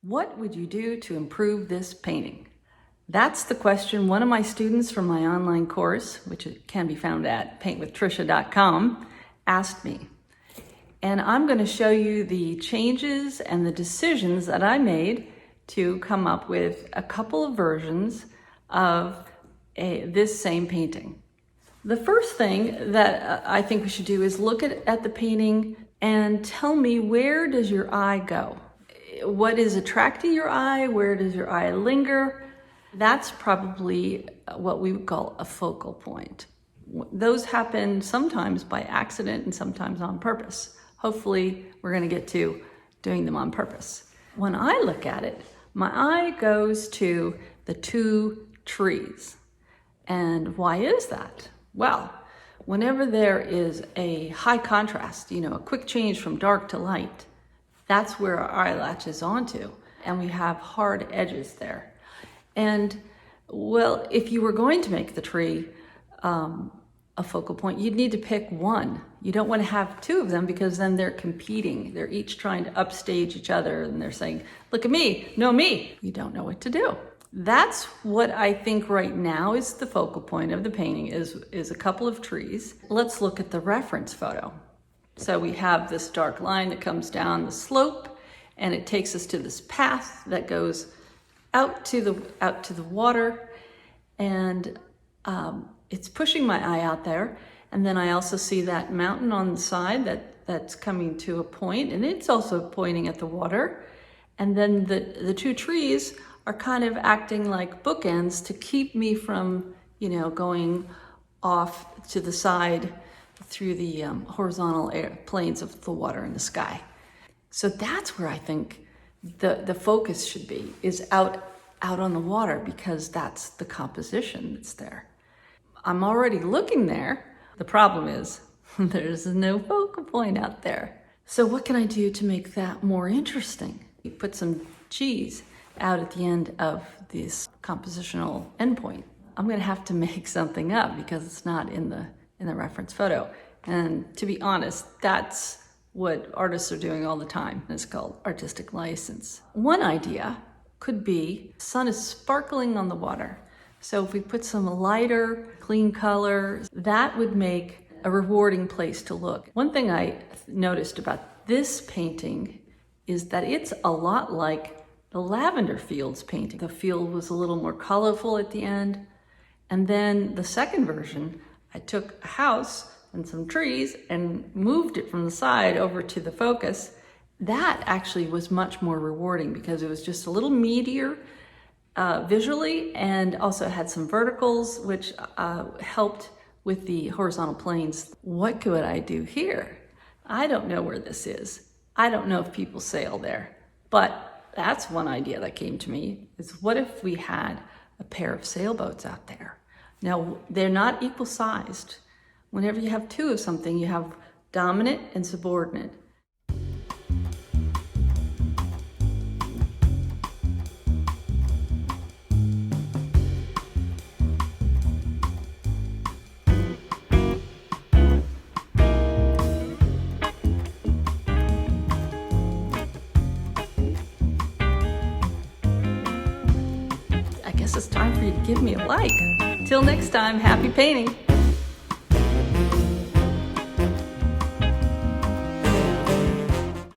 What would you do to improve this painting? That's the question one of my students from my online course, which can be found at paintwithtrisha.com, asked me. And I'm going to show you the changes and the decisions that I made to come up with a couple of versions of this same painting. The first thing that I think we should do is look at the painting and tell me, where does your eye go? What is attracting your eye? Where does your eye linger? That's probably what we would call a focal point. Those happen sometimes by accident and sometimes on purpose. Hopefully, we're going to get to doing them on purpose. When I look at it, my eye goes to the two trees. And why is that? Well, whenever there is a high contrast, a quick change from dark to light, that's where our eye latches onto, and we have hard edges there. And well, if you were going to make the tree a focal point, you'd need to pick one. You don't want to have two of them because then they're competing. They're each trying to upstage each other and they're saying, look at me, no me. You don't know what to do. That's what I think right now is the focal point of the painting, is a couple of trees. Let's look at the reference photo. So we have this dark line that comes down the slope and it takes us to this path that goes out to the water, and it's pushing my eye out there. And then I also see that mountain on the side that's coming to a point, and it's also pointing at the water. And then the two trees are kind of acting like bookends to keep me from, going off to the side through the horizontal planes of the water and the sky. So that's where I think the focus should be, is out on the water, because that's the composition that's there. I'm already looking there. The problem is there's no focal point out there. So what can I do to make that more interesting? You put some cheese out at the end of this compositional endpoint. I'm going to have to make something up because it's not in the reference photo. And to be honest, that's what artists are doing all the time. It's called artistic license. One idea could be the sun is sparkling on the water. So if we put some lighter, clean colors, that would make a rewarding place to look. One thing I noticed about this painting is that it's a lot like the Lavender Fields painting. The field was a little more colorful at the end. And then the second version, I took a house and some trees and moved it from the side over to the focus. That actually was much more rewarding because it was just a little meatier visually, and also had some verticals, which helped with the horizontal planes. What could I do here? I don't know where this is. I don't know if people sail there, but that's one idea that came to me, is what if we had a pair of sailboats out there? Now, they're not equal sized. Whenever you have two of something, you have dominant and subordinate. I guess it's time for you to give me a like. Till next time, happy painting.